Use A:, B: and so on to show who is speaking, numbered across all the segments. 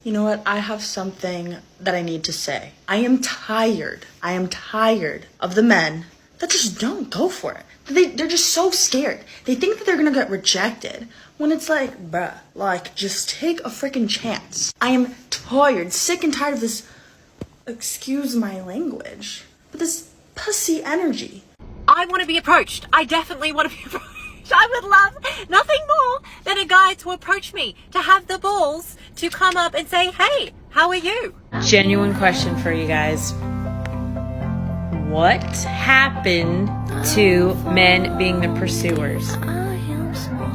A: You know what? I have something that I need to say. I am tired. I am tired of the men that just don't go for it. They're just so scared. They think that they're gonna get rejected when it's like, bruh, like, just take a freaking chance. I am tired, sick and tired of this, excuse my language, but this pussy energy.
B: I want to be approached. I definitely want to be approached. I would love nothing more than a guy to approach me, to have the balls to come up and say, hey, how are you?
C: Genuine question for you guys. What happened to men being the pursuers?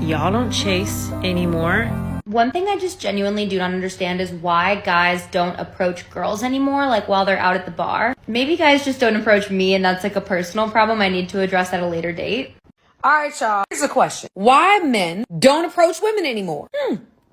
C: Y'all don't chase anymore.
D: One thing I just genuinely do not understand is why guys don't approach girls anymore, like while they're out at the bar. Maybe guys just don't approach me and that's like a personal problem I need to address at a later date.
E: All right, y'all. Here's a question. Why men don't approach women anymore?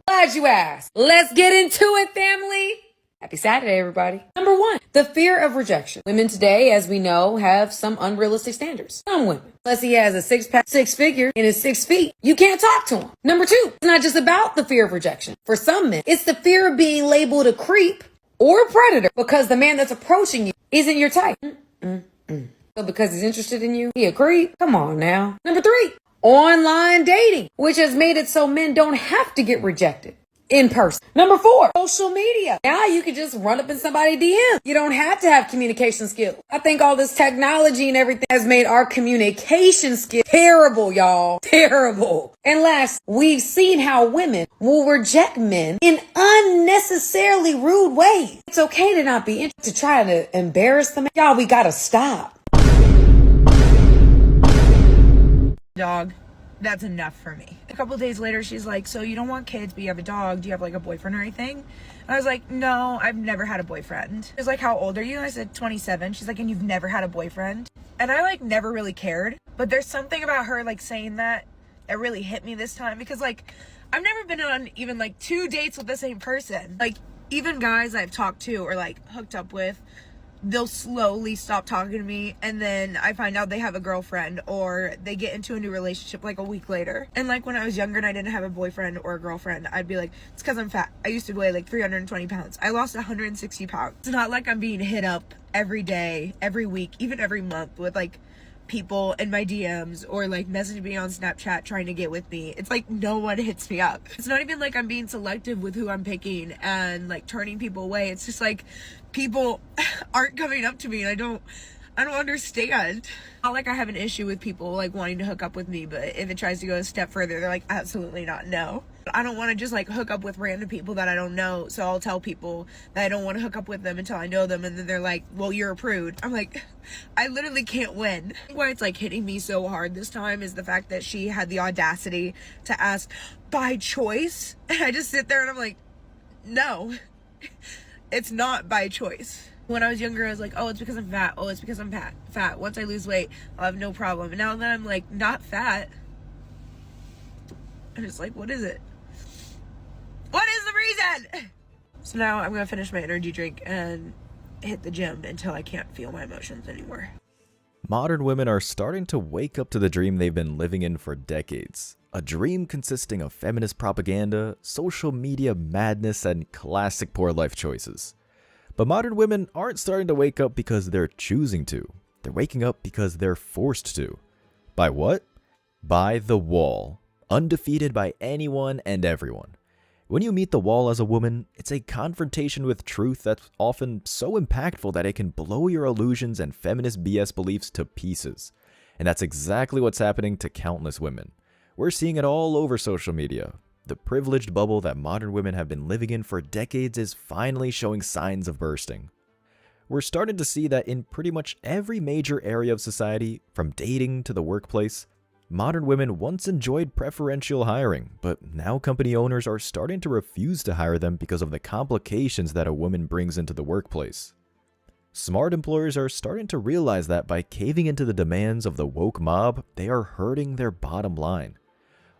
E: Glad you asked. Let's get into it, family. Happy Saturday, everybody. Number one, the fear of rejection. Women today, as we know, have some unrealistic standards. Some women. Unless he has a six-pack, six-figure, and is 6 feet, you can't talk to him. Number two, it's not just about the fear of rejection. For some men, it's the fear of being labeled a creep or a predator because the man that's approaching you isn't your type. So because he's interested in you, he a creep? Come on now. Number three, online dating, which has made it so men don't have to get rejected in person. Number four, social media. Now you can just run up in somebody's DM. You don't have to have communication skills. I think all this technology and everything has made our communication skills terrible, y'all. Terrible. And last, we've seen how women will reject men in unnecessarily rude ways. It's okay to not be interested, to try to embarrass them. Y'all, we gotta stop.
F: Dog, that's enough for me. A couple days later, she's like, so you don't want kids, but you have a dog. Do you have like a boyfriend or anything? And I was like, no, I've never had a boyfriend. She was like, how old are you? And I said, 27. She's like, and you've never had a boyfriend? And I like never really cared. But there's something about her like saying that really hit me this time, because like I've never been on even like 2 dates with the same person. Like even guys I've talked to or like hooked up with, they'll slowly stop talking to me, and then I find out they have a girlfriend or they get into a new relationship like a week later. And like when I was younger and I didn't have a boyfriend or a girlfriend, I'd be like, it's because I'm fat. I used to weigh like 320 pounds. I lost 160 pounds. It's not like I'm being hit up every day, every week, even every month with like people in my DMs or like messaging me on Snapchat trying to get with me. It's like no one hits me up. It's not even like I'm being selective with who I'm picking and like turning people away. It's just like people aren't coming up to me and I don't understand. Not like I have an issue with people like wanting to hook up with me, but if it tries to go a step further, they're like, absolutely not, no. I don't want to just like hook up with random people that I don't know, so I'll tell people that I don't want to hook up with them until I know them, and then they're like, well, you're a prude. I'm like, I literally can't win. Why it's like hitting me so hard this time is the fact that she had the audacity to ask by choice, and I just sit there and I'm like, no, it's not by choice. When I was younger, I was like, oh, it's because I'm fat. Oh, it's because I'm fat. Once I lose weight, I'll have no problem. And now that I'm like not fat, I'm just like, what is it? What is the reason? So now I'm gonna finish my energy drink and hit the gym until I can't feel my emotions anymore.
G: Modern women are starting to wake up to the dream they've been living in for decades. A dream consisting of feminist propaganda, social media madness, and classic poor life choices. But modern women aren't starting to wake up because they're choosing to. They're waking up because they're forced to. By what? By the wall. Undefeated by anyone and everyone. When you meet the wall as a woman, it's a confrontation with truth that's often so impactful that it can blow your illusions and feminist BS beliefs to pieces. And that's exactly what's happening to countless women. We're seeing it all over social media. The privileged bubble that modern women have been living in for decades is finally showing signs of bursting. We're starting to see that in pretty much every major area of society, from dating to the workplace, modern women once enjoyed preferential hiring, but now company owners are starting to refuse to hire them because of the complications that a woman brings into the workplace. Smart employers are starting to realize that by caving into the demands of the woke mob, they are hurting their bottom line.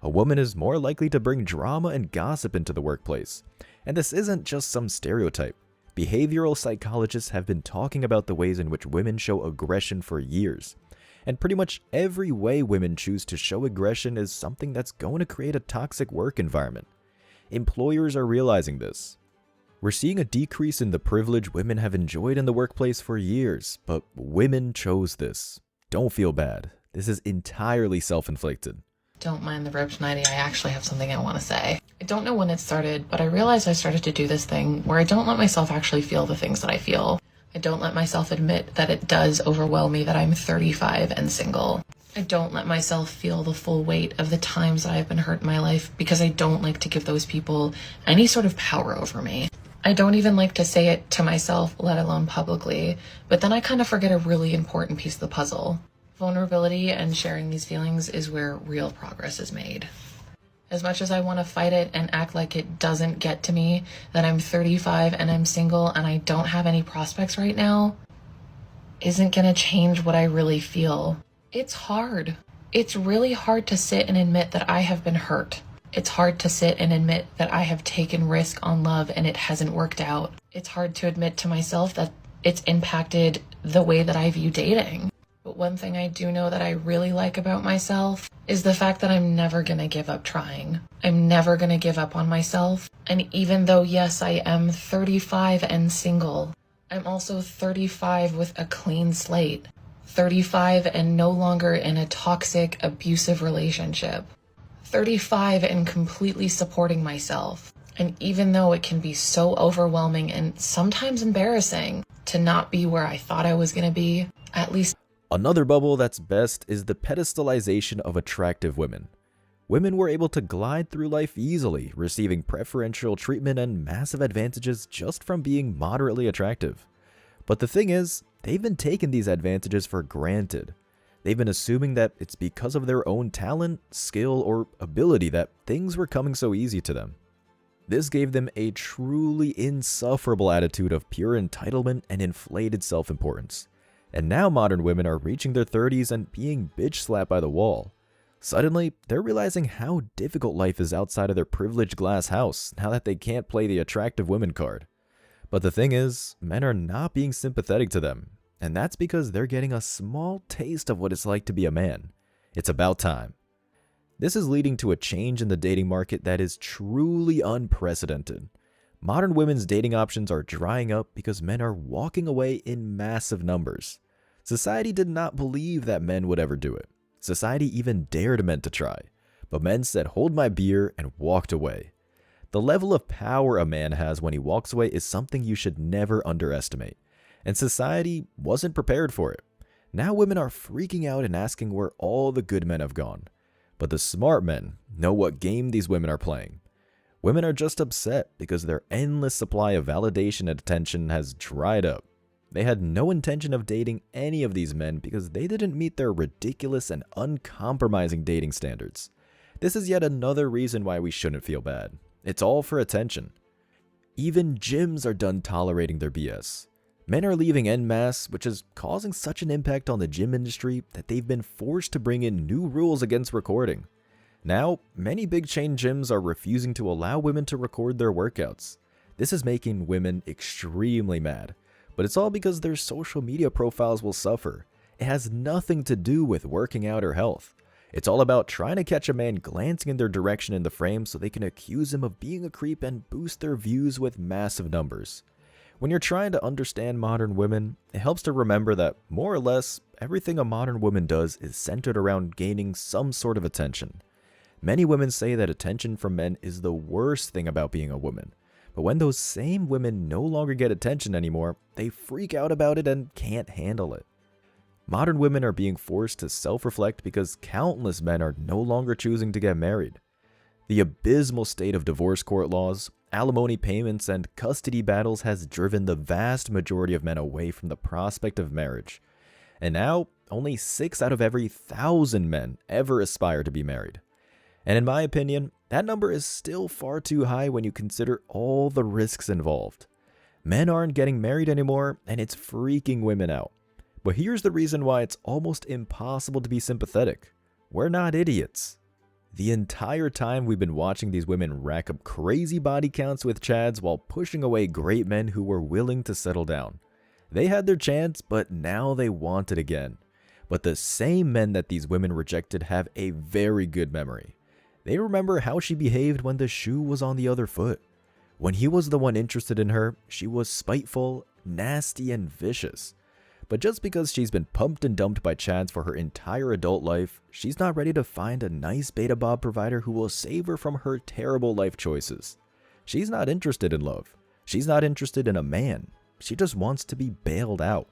G: A woman is more likely to bring drama and gossip into the workplace. And this isn't just some stereotype. Behavioral psychologists have been talking about the ways in which women show aggression for years. And pretty much every way women choose to show aggression is something that's going to create a toxic work environment. Employers are realizing this. We're seeing a decrease in the privilege women have enjoyed in the workplace for years, but women chose this. Don't feel bad. This is entirely self-inflicted.
H: Don't mind the ropes, Nighty. I actually have something I want to say. I don't know when it started, but I realized I started to do this thing where I don't let myself actually feel the things that I feel. I don't let myself admit that it does overwhelm me that I'm 35 and single. I don't let myself feel the full weight of the times that I've been hurt in my life because I don't like to give those people any sort of power over me. I don't even like to say it to myself, let alone publicly, but then I kind of forget a really important piece of the puzzle. Vulnerability and sharing these feelings is where real progress is made. As much as I want to fight it and act like it doesn't get to me, that I'm 35 and I'm single and I don't have any prospects right now, isn't going to change what I really feel. It's hard. It's really hard to sit and admit that I have been hurt. It's hard to sit and admit that I have taken risk on love and it hasn't worked out. It's hard to admit to myself that it's impacted the way that I view dating. But one thing I do know that I really like about myself is the fact that I'm never gonna give up trying. I'm never gonna give up on myself. And even though, yes, I am 35 and single, I'm also 35 with a clean slate. 35 and no longer in a toxic, abusive relationship. 35 and completely supporting myself. And even though it can be so overwhelming and sometimes embarrassing to not be where I thought I was gonna be, at least
G: Another bubble that's best is the pedestalization of attractive women. Women were able to glide through life easily, receiving preferential treatment and massive advantages just from being moderately attractive. But the thing is, they've been taking these advantages for granted. They've been assuming that it's because of their own talent, skill, or ability that things were coming so easy to them. This gave them a truly insufferable attitude of pure entitlement and inflated self-importance. And now modern women are reaching their 30s and being bitch slapped by the wall. Suddenly, they're realizing how difficult life is outside of their privileged glass house now that they can't play the attractive women card. But the thing is, men are not being sympathetic to them, and that's because they're getting a small taste of what it's like to be a man. It's about time. This is leading to a change in the dating market that is truly unprecedented. Modern women's dating options are drying up because men are walking away in massive numbers. Society did not believe that men would ever do it. Society even dared men to try. But men said, "Hold my beer," and walked away. The level of power a man has when he walks away is something you should never underestimate. And society wasn't prepared for it. Now women are freaking out and asking where all the good men have gone. But the smart men know what game these women are playing. Women are just upset because their endless supply of validation and attention has dried up. They had no intention of dating any of these men because they didn't meet their ridiculous and uncompromising dating standards. This is yet another reason why we shouldn't feel bad. It's all for attention. Even gyms are done tolerating their BS. Men are leaving en masse, which is causing such an impact on the gym industry that they've been forced to bring in new rules against recording. Now, many big chain gyms are refusing to allow women to record their workouts. This is making women extremely mad, but it's all because their social media profiles will suffer. It has nothing to do with working out or health. It's all about trying to catch a man glancing in their direction in the frame so they can accuse him of being a creep and boost their views with massive numbers. When you're trying to understand modern women, it helps to remember that, more or less, everything a modern woman does is centered around gaining some sort of attention. Many women say that attention from men is the worst thing about being a woman, but when those same women no longer get attention anymore, they freak out about it and can't handle it. Modern women are being forced to self-reflect because countless men are no longer choosing to get married. The abysmal state of divorce court laws, alimony payments, and custody battles has driven the vast majority of men away from the prospect of marriage. And now, only 6 out of every 1,000 men ever aspire to be married. And in my opinion, that number is still far too high when you consider all the risks involved. Men aren't getting married anymore, and it's freaking women out. But here's the reason why it's almost impossible to be sympathetic. We're not idiots. The entire time we've been watching these women rack up crazy body counts with chads while pushing away great men who were willing to settle down. They had their chance, but now they want it again. But the same men that these women rejected have a very good memory. They remember how she behaved when the shoe was on the other foot. When he was the one interested in her, she was spiteful, nasty, and vicious. But just because she's been pumped and dumped by Chads for her entire adult life, she's not ready to find a nice beta bob provider who will save her from her terrible life choices. She's not interested in love. She's not interested in a man. She just wants to be bailed out.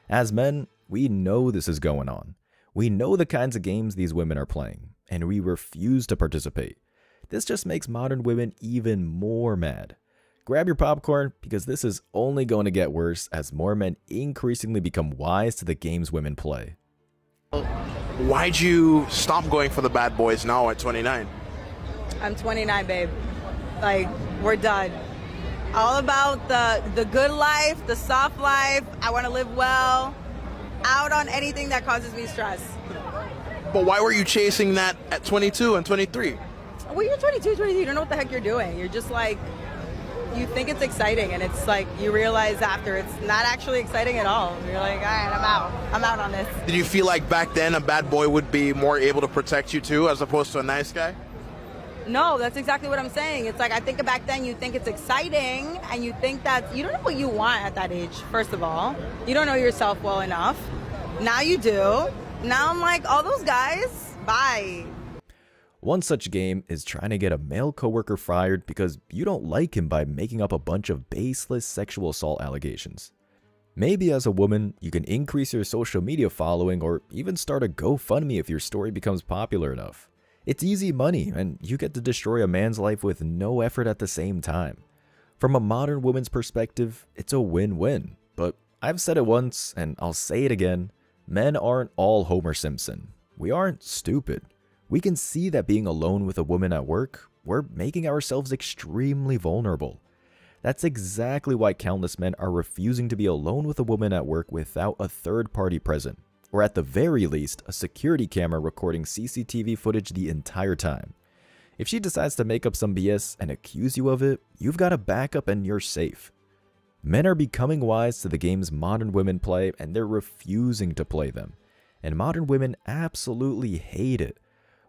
G: As men, we know this is going on. We know the kinds of games these women are playing, and we refuse to participate. This just makes modern women even more mad. Grab your popcorn, because this is only going to get worse as more men increasingly become wise to the games women play.
I: Why'd you stop going for the bad boys now at 29?
J: I'm 29, babe. Like, we're done. All about the good life, the soft life. I want to live well. Out on anything that causes me stress.
I: But why were you chasing that at 22 and 23?
J: Well, you're 22, 23. You don't know what the heck you're doing. You're just like, you think it's exciting, and it's like you realize after it's not actually exciting at all. You're like, all right, I'm out. I'm out on this.
I: Did you feel like back then a bad boy would be more able to protect you too, as opposed to a nice guy?
J: No, that's exactly what I'm saying. It's like, I think back then you think it's exciting, and you think that you don't know what you want at that age, first of all. You don't know yourself well enough. Now you do. Now I'm like, all those guys, bye.
G: One such game is trying to get a male coworker fired because you don't like him by making up a bunch of baseless sexual assault allegations. Maybe as a woman, you can increase your social media following or even start a GoFundMe if your story becomes popular enough. It's easy money, and you get to destroy a man's life with no effort at the same time. From a modern woman's perspective, it's a win-win. But I've said it once, and I'll say it again, men aren't all Homer Simpson. We aren't stupid. We can see that being alone with a woman at work, we're making ourselves extremely vulnerable. That's exactly why countless men are refusing to be alone with a woman at work without a third party present, or at the very least, a security camera recording CCTV footage the entire time. If she decides to make up some BS and accuse you of it, you've got a backup and you're safe. Men are becoming wise to the games modern women play, and they're refusing to play them. And modern women absolutely hate it.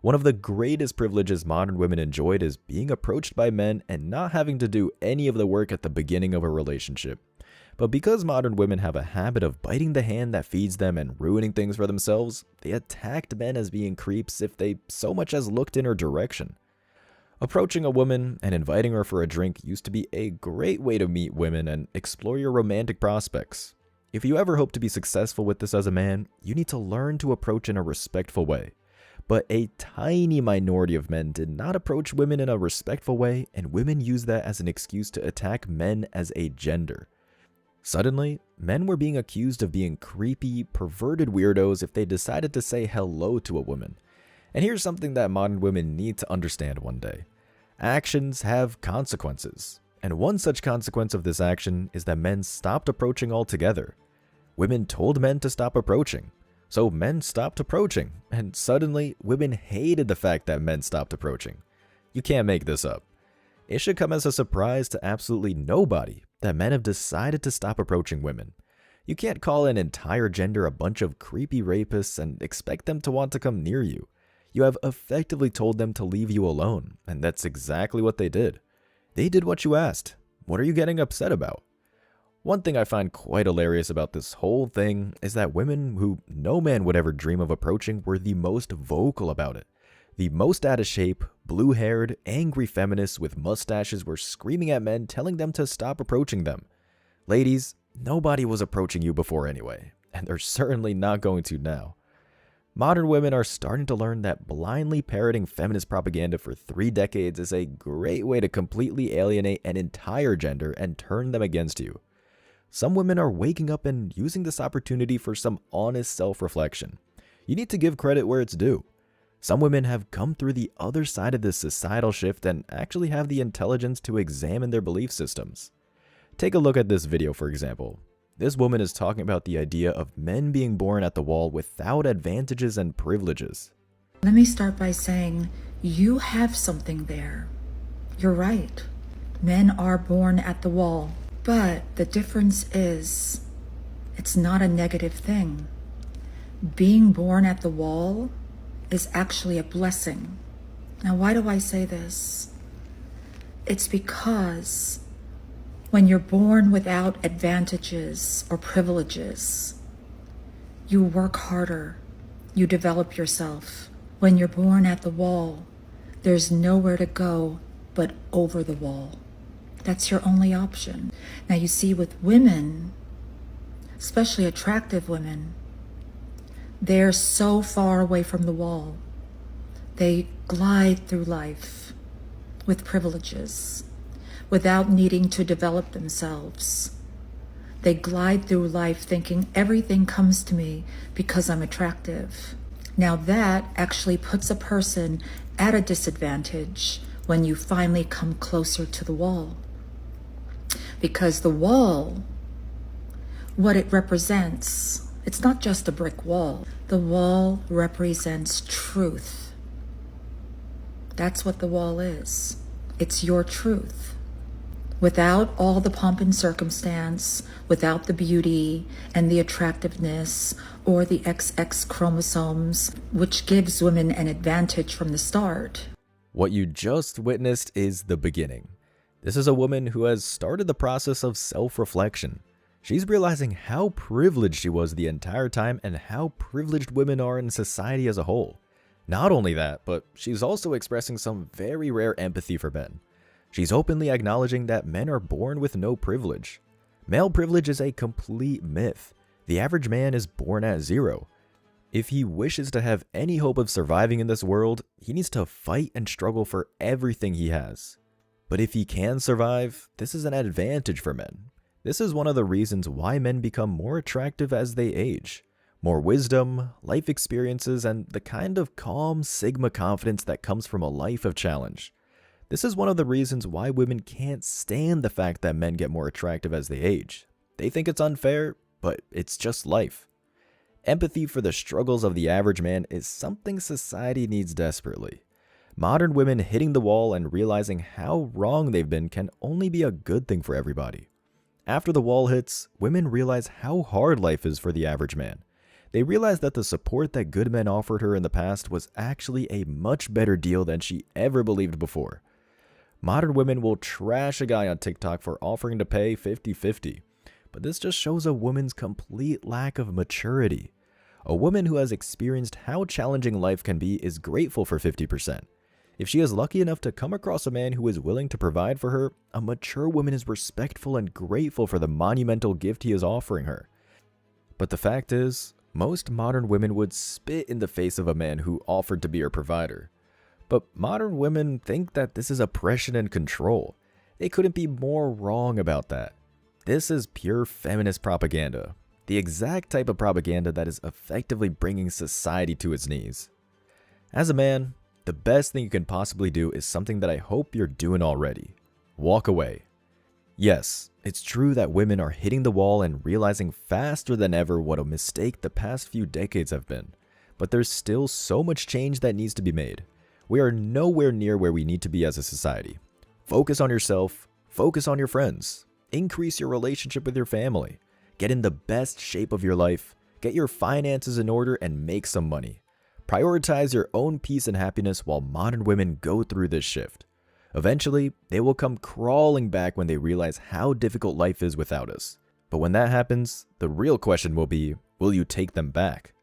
G: One of the greatest privileges modern women enjoyed is being approached by men and not having to do any of the work at the beginning of a relationship. But because modern women have a habit of biting the hand that feeds them and ruining things for themselves, they attacked men as being creeps if they so much as looked in her direction. Approaching a woman and inviting her for a drink used to be a great way to meet women and explore your romantic prospects. If you ever hope to be successful with this as a man, you need to learn to approach in a respectful way. But a tiny minority of men did not approach women in a respectful way, and women used that as an excuse to attack men as a gender. Suddenly, men were being accused of being creepy, perverted weirdos if they decided to say hello to a woman. And here's something that modern women need to understand one day. Actions have consequences. And one such consequence of this action is that men stopped approaching altogether. Women told men to stop approaching. So men stopped approaching, and suddenly women hated the fact that men stopped approaching. You can't make this up. It should come as a surprise to absolutely nobody that men have decided to stop approaching women. You can't call an entire gender a bunch of creepy rapists and expect them to want to come near you. You have effectively told them to leave you alone, and that's exactly what they did. They did what you asked. What are you getting upset about? One thing I find quite hilarious about this whole thing is that women who no man would ever dream of approaching were the most vocal about it. The most out of shape, blue-haired, angry feminists with mustaches were screaming at men, telling them to stop approaching them. Ladies, nobody was approaching you before anyway, and they're certainly not going to now. Modern women are starting to learn that blindly parroting feminist propaganda for 3 decades is a great way to completely alienate an entire gender and turn them against you. Some women are waking up and using this opportunity for some honest self-reflection. You need to give credit where it's due. Some women have come through the other side of this societal shift and actually have the intelligence to examine their belief systems. Take a look at this video, for example. This woman is talking about the idea of men being born at the wall without advantages and privileges.
K: Let me start by saying you have something there. You're right. Men are born at the wall. But the difference is, it's not a negative thing. Being born at the wall is actually a blessing. Now, why do I say this? It's because when you're born without advantages or privileges, you work harder, you develop yourself. When you're born at the wall, there's nowhere to go but over the wall. That's your only option. Now you see, with women, especially attractive women, they're so far away from the wall. They glide through life with privileges without needing to develop themselves. They glide through life thinking everything comes to me because I'm attractive. Now that actually puts a person at a disadvantage when you finally come closer to the wall. Because the wall, what it represents, it's not just a brick wall. The wall represents truth. That's what the wall is. It's your truth. Without all the pomp and circumstance, without the beauty and the attractiveness or the XX chromosomes, which gives women an advantage from the start.
G: What you just witnessed is the beginning. This is a woman who has started the process of self-reflection. She's realizing how privileged she was the entire time and how privileged women are in society as a whole. Not only that, but she's also expressing some very rare empathy for men. She's openly acknowledging that men are born with no privilege. Male privilege is a complete myth. The average man is born at 0. If he wishes to have any hope of surviving in this world, he needs to fight and struggle for everything he has. But if he can survive, this is an advantage for men. This is one of the reasons why men become more attractive as they age. More wisdom, life experiences, and the kind of calm Sigma confidence that comes from a life of challenge. This is one of the reasons why women can't stand the fact that men get more attractive as they age. They think it's unfair, but it's just life. Empathy for the struggles of the average man is something society needs desperately. Modern women hitting the wall and realizing how wrong they've been can only be a good thing for everybody. After the wall hits, women realize how hard life is for the average man. They realize that the support that good men offered her in the past was actually a much better deal than she ever believed before. Modern women will trash a guy on TikTok for offering to pay 50-50, but this just shows a woman's complete lack of maturity. A woman who has experienced how challenging life can be is grateful for 50%. If she is lucky enough to come across a man who is willing to provide for her, a mature woman is respectful and grateful for the monumental gift he is offering her. But the fact is, most modern women would spit in the face of a man who offered to be her provider. But modern women think that this is oppression and control. They couldn't be more wrong about that. This is pure feminist propaganda. The exact type of propaganda that is effectively bringing society to its knees. As a man, the best thing you can possibly do is something that I hope you're doing already. Walk away. Yes, it's true that women are hitting the wall and realizing faster than ever what a mistake the past few decades have been. But there's still so much change that needs to be made. We are nowhere near where we need to be as a society. Focus on yourself, focus on your friends, increase your relationship with your family, get in the best shape of your life, get your finances in order, and make some money. Prioritize your own peace and happiness while modern women go through this shift. Eventually, they will come crawling back when they realize how difficult life is without us. But when that happens, the real question will be, will you take them back?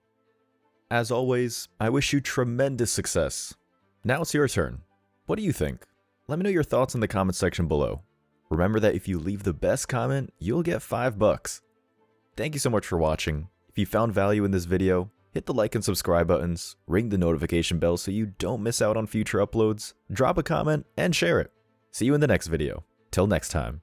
G: As always, I wish you tremendous success. Now it's your turn. What do you think? Let me know your thoughts in the comment section below. Remember that if you leave the best comment, you'll get $5. Thank you so much for watching. If you found value in this video, hit the like and subscribe buttons, ring the notification bell so you don't miss out on future uploads, drop a comment, and share it. See you in the next video. Till next time.